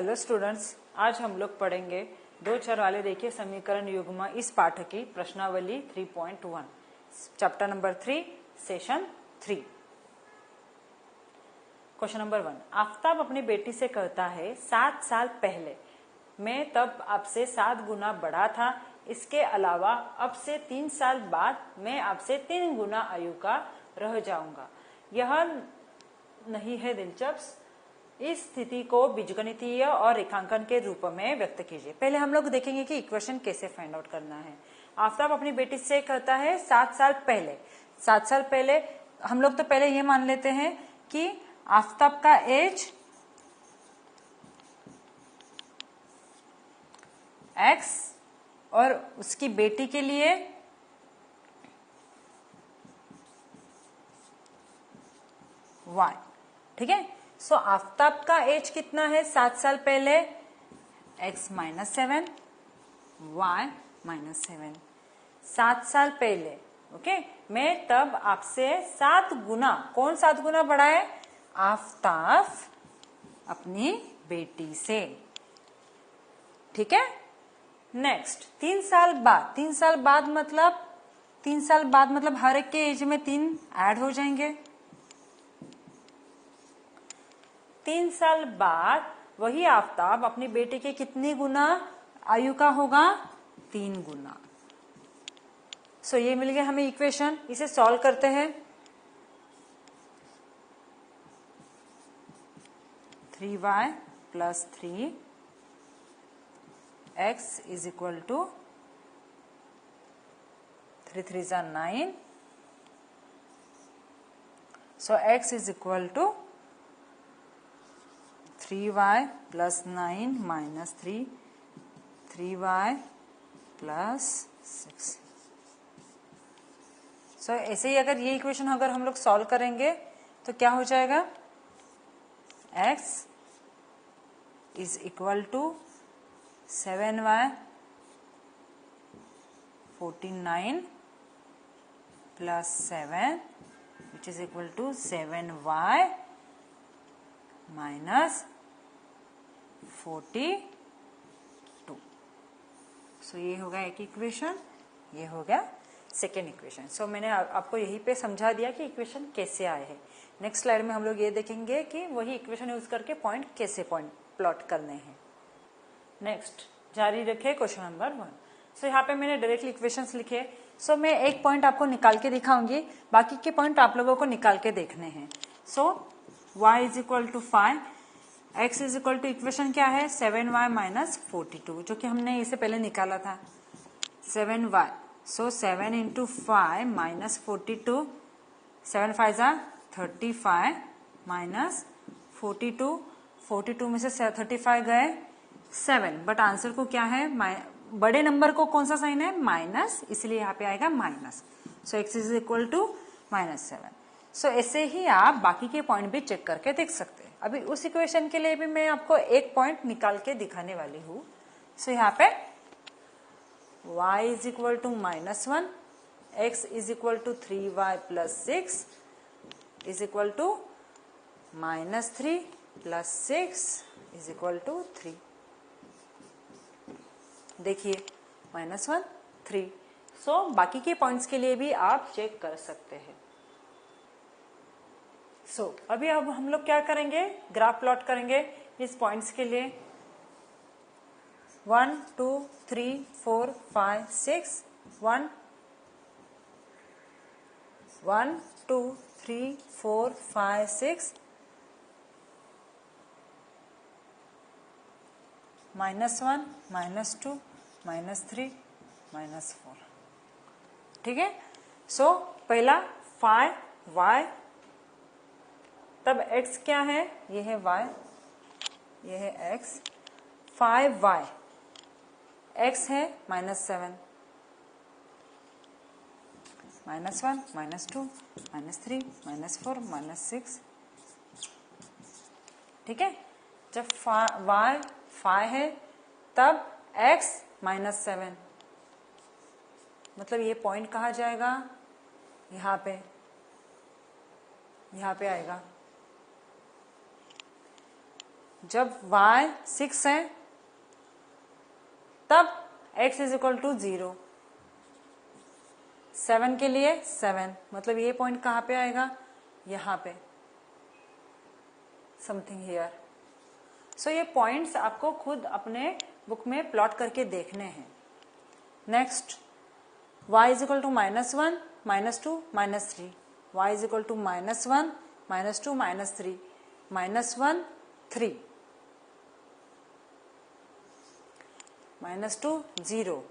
Hello students, आज हम लोग पढ़ेंगे दो चर वाले रेखीय समीकरण युग्म इस पाठ की प्रश्नावली 3.1 chapter number 3 session 3। Question number 1, Aftab अपनी बेटी से कहता है 7 साल पहले मैं तब आपसे 7 गुना बड़ा था, इसके अलावा अब से 3 साल बाद मैं आपसे 3 गुना आयु का रह जाऊंगा। यह नहीं है दिलचस्प। इस स्थिति को बीजगणितीय और रेखांकन के रूप में व्यक्त कीजिए। पहले हम लोग देखेंगे कि इक्वेशन कैसे फाइंड आउट करना है। आफताब अपनी बेटी से कहता है 7 साल पहले। 7 साल पहले हम लोग तो पहले ये मान लेते हैं कि आफताब का एज x और उसकी बेटी के लिए y। ठीक है, सो आफताब का एज कितना है 7 साल पहले? x -7 y -7। 7 साल पहले, ओके, मैं तब आपसे 7 गुना, कौन 7 गुना बड़ा है? आफताब अपनी बेटी से। ठीक है, नेक्स्ट 3 साल बाद। 3 साल बाद मतलब 3 साल बाद मतलब हर एक के एज में 3 ऐड हो जाएंगे। 3 साल बाद वही आफताब अपनी बेटी के कितनी गुना आयु का होगा? 3 गुना। सो ये मिल गया हमें इक्वेशन। इसे सॉल्व करते हैं। 3y + 3x is equal to 3 3 9। So x is equal to 3y + 9 - 3, 3y + 6। So ऐसे ही अगर ये इक्वेशन अगर हम लोग सॉल्व करेंगे तो क्या हो जाएगा? x is equal to 7y 49 + 7 which is equal to 7y -42। So ये होगा एक इक्वेशन, ये हो गया सेकेंड इक्वेशन। सो मैंने आपको यहीं पे समझा दिया कि इक्वेशन कैसे आए हैं। नेक्स्ट स्लाइड में हम लोग ये देखेंगे कि वही इक्वेशन यूज करके पॉइंट कैसे प्लॉट करने हैं। नेक्स्ट जारी रखे क्वेश्चन नंबर 1। सो यहाँ पे मैंने डायरेक्टली इक्वेशंस लिखे। सो मैं एक पॉइंट आपको निकाल के दिखाऊंगी, बाकी के पॉइंट आप लोगों को निकाल के देखने हैं। So y is equal to 5, x is equal to equation क्या है? 7y - 42, जो कि हमने इसे पहले निकाला था 7y। सो 7 × 5 - 42, 7 5 35 -42, 42 में से 35 गए 7, बट आंसर को क्या है? बड़े नंबर को कौन सा साइन है? माइनस, इसलिए यहाँ पे आएगा minus. So x is equal to -7। So ऐसे ही आप बाकी के पॉइंट भी चेक करके देख सकते हैं। अभी उस इक्वेशन के लिए भी मैं आपको एक पॉइंट निकाल के दिखाने वाली हूँ। सो यहाँ पे y is equal to -1, x is equal to 3y + 6 is equal to -3 + 6 is equal to 3। देखिए -1 3। सो बाकी के पॉइंट्स के लिए भी आप चेक कर सकते हैं। सो अभी अब हम लोग क्या करेंगे? ग्राफ प्लॉट करेंगे इस पॉइंट्स के लिए। 1 2 3 4 5 6 1 1 2 3 4 5 6 -1 -2 -3 -4। ठीक है, सो पहला 5y, तब x क्या है? ये है y, ये है x। 5y, x है -7, -1 -2 -3 -4 -6। ठीक है, जब y 5 है तब x -7, मतलब ये पॉइंट कहाँ जाएगा? यहाँ पे आएगा। जब y 6 है तब x इज इक्वल टू 0। 7 के लिए 7, मतलब ये पॉइंट कहाँ पे आएगा, यहाँ पे, समथिंग हियर। सो ये पॉइंट्स आपको खुद अपने बुक में प्लॉट करके देखने हैं। Next, y is equal to -1, -2, -3, y is equal to -1, -2, -3, -1, 3, -2, 0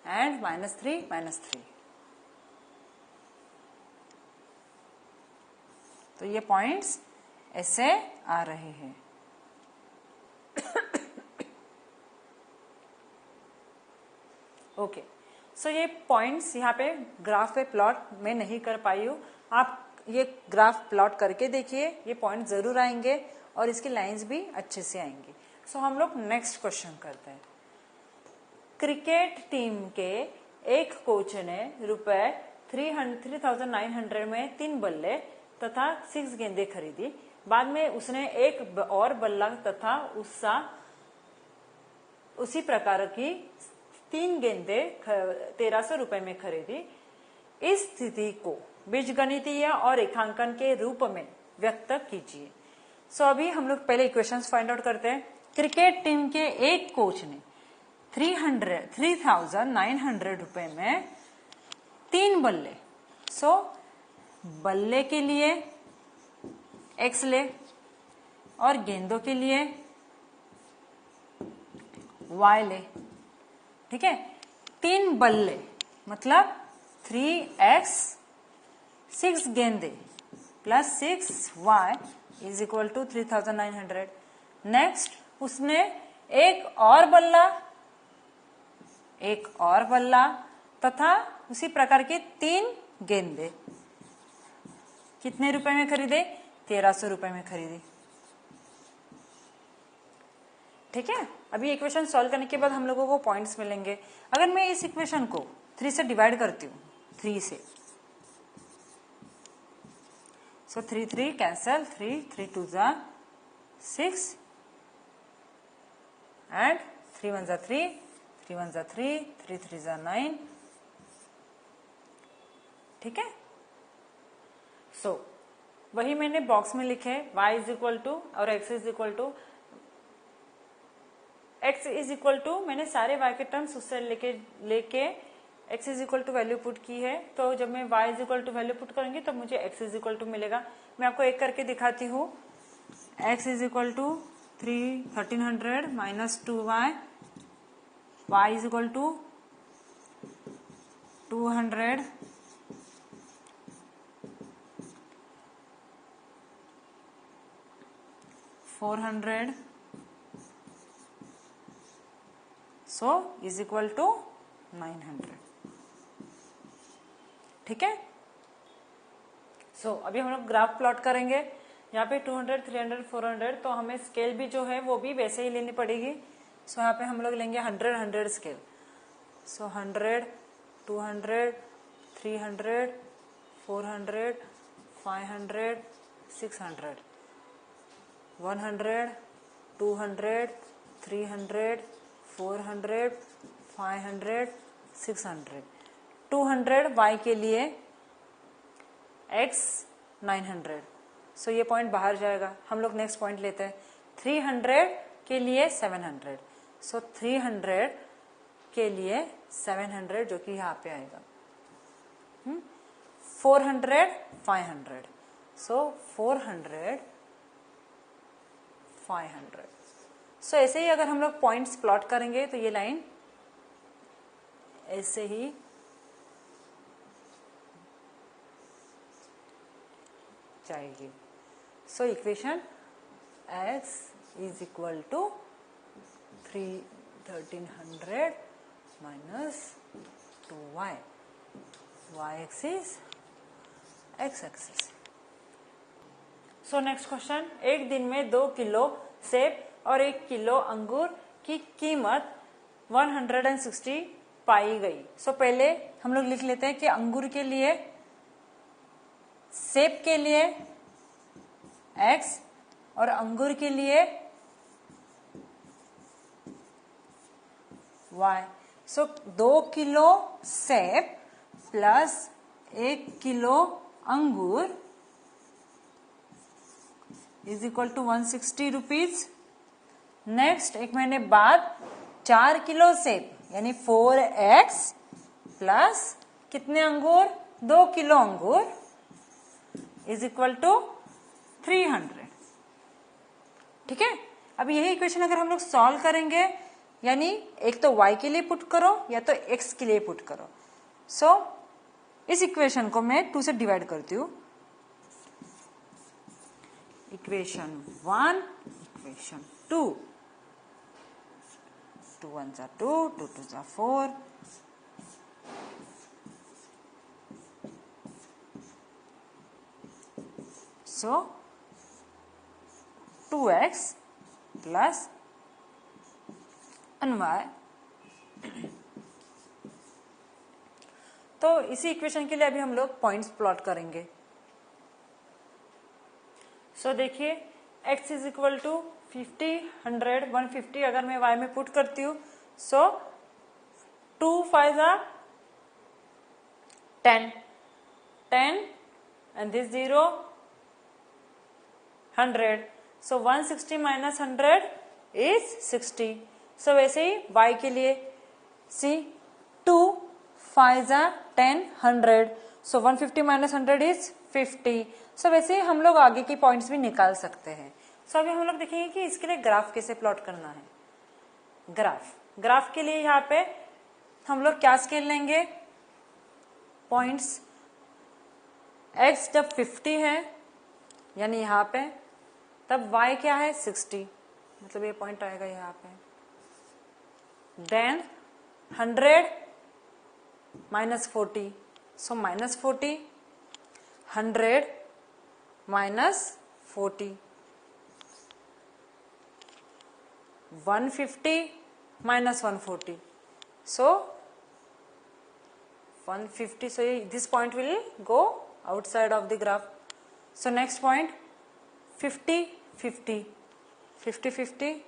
and -3, -3। तो ये पॉइंट्स ऐसे आ रहे हैं। ओके, सो ये पॉइंट्स यहाँ पे ग्राफ पे प्लॉट में नहीं कर पाई हूँ, आप ये ग्राफ प्लॉट करके देखिए, ये पॉइंट जरूर आएंगे और इसकी लाइंस भी अच्छे से आएंगी। सो हम लोग नेक्स्ट क्वेश्चन करते हैं। क्रिकेट टीम के एक कोच ने रुपए 3,900 में 3 बल्ले तथा 6 गेंदें खरीदी। बाद में उसने एक और बल्ला तथा उसी प्रकार की 3 गेंदें 1,300 रुपए में खरीदी। इस स्थिति को बीजगणितीय और रेखांकन के रूप में व्यक्त कीजिए। सो अभी हम लोग पहले इक्वेशंस फाइंड आउट करते हैं। क्रिकेट टीम के एक कोच ने 3,900 रुपए में 3 बल्ले, सो बल्ले के लिए x ले और गेंदों के लिए y ले। ठीक है, 3 बल्ले मतलब 3x, 6 गेंदे plus 6y is equal to 3,900। Next, उसने एक और बल्ला तथा उसी प्रकार के 3 गेंदे कितने रुपए में खरीदे, 1,300 रुपए में खरीदी। ठीक है, अभी इक्वेशन सॉल्व करने के बाद हम लोगों को पॉइंट्स मिलेंगे। अगर मैं इस इक्वेशन को 3 से डिवाइड करती हूँ, 3 से, सो 3 कैंसल, 3 2 जा 6 एंड 3 1 जा 3, 3 1 जा 3, 3 3 जा 9। ठीक है, सो वही मैंने बॉक्स में लिखे y इज इक्वल टू और x is equal to, x is equal to मैंने सारे y के टर्म्स उससे लेके x is equal to value put की है। तो जब मैं y is equal to value put करूंगी तो मुझे x इज इक्वल टू मिलेगा। मैं आपको एक करके दिखाती हूँ। x is equal to 1,300 minus 2y, y is equal to 200 400, so is equal to 900। ठीक है, सो अभी हम लोग ग्राफ प्लॉट करेंगे। यहाँ पे 200, 300, 400, तो हमें स्केल भी जो है वो भी वैसे ही लेनी पड़ेगी। सो यहाँ पे हम लोग लेंगे 100, 100 स्केल। सो 100, 200, 300, 400, 500, 600, 100, 200, 300, 400, 500, 600, 200 y के लिए, x 900। सो ये पॉइंट बाहर जाएगा। हम लोग नेक्स्ट पॉइंट लेते हैं। 300 के लिए 700, सो 300 के लिए 700 जो कि यहाँ पे आएगा। 400, 500, सो 400, 500। सो ऐसे ही अगर हम लोग पॉइंट्स प्लॉट करेंगे तो ये लाइन ऐसे ही जाएगी। So equation x is equal to 1,300 minus 2y, y axis, x axis. So next question, एक दिन में 2 किलो सेब और 1 किलो अंगूर की कीमत 160 पाई गई। सो पहले हम लोग लिख लेते हैं कि अंगूर के लिए, सेब के लिए x और अंगूर के लिए y. सो 2 किलो सेब प्लस 1 किलो अंगूर is equal to 160 rupees. Next एक महीने बाद 4 किलो सेब यानी 4x प्लस कितने अंगूर, 2 किलो अंगूर इज इक्वल टू 300. ठीक है. अब यही इक्वेशन अगर हम लोग सॉल्व करेंगे, यानी एक तो y के लिए पुट करो या तो x के लिए पुट करो. सो इस इक्वेशन को मैं 2 से डिवाइड करती हूं. Equation 1, equation 2. 2 1s are 2, 2 2s are 4. So 2x plus y. तो इसी इक्वेशन के लिए अभी हम लोग पॉइंट्स प्लॉट करेंगे. सो देखिए x इज इक्वल टू 50, 100, 150 अगर मैं y में पुट करती हूँ. सो 2 5 are 10 and this 0 100. So 160 minus 100 is 60. So वैसे ही y के लिए see 2 5 are 10, 100. So 150 minus 100 is 50. So वैसे ही हम लोग आगे की पॉइंट्स भी निकाल सकते हैं. So अभी हम लोग देखेंगे कि इसके लिए ग्राफ कैसे प्लॉट करना है. ग्राफ के लिए यहाँ पे हम लोग क्या स्केल लेंगे, पॉइंट्स x जब 50 है यानी यहाँ पे, तब y क्या है 60, मतलब ये पॉइंट आएगा यहाँ पे. Then 100 minus 40, so minus 40, 100 minus 40, 150 minus 140, so 150. So this point will go outside of the graph. So next point 50 50 50 50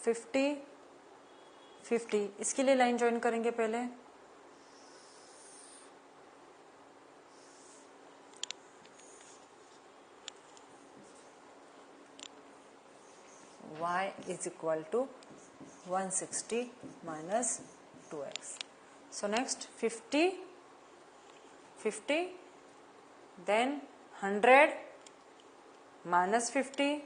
50 50. इसके लिए लाइन ज्वाइन करेंगे पहले. y is equal to 160 minus 2x. So next 50 50, then 100 minus 50.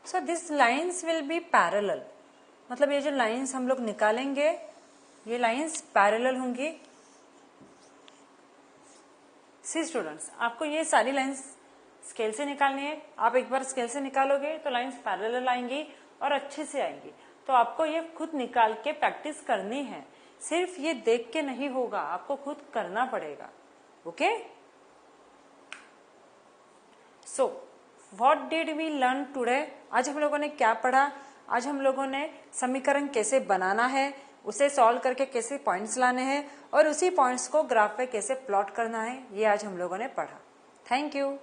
So these lines will be parallel. मतलब ये जो lines हम लोग निकालेंगे ये लाइंस पैरेलल होंगी. सी स्टूडेंट्स, आपको ये सारी लाइंस स्केल से निकालनी है. आप एक बार स्केल से निकालोगे तो लाइंस पैरेलल आएंगी और अच्छे से आएंगी. तो आपको ये खुद निकाल के प्रैक्टिस करनी है. सिर्फ ये देख के नहीं होगा, आपको खुद करना पड़ेगा. Okay. So what did we learn today. आज हम लोगों ने क्या पढ़ा. आज हम लोगों ने समीकरण कैसे बनाना है, उसे सॉल्व करके कैसे पॉइंट्स लाने हैं और उसी पॉइंट्स को ग्राफ पे कैसे प्लॉट करना है, ये आज हम लोगों ने पढ़ा. Thank you.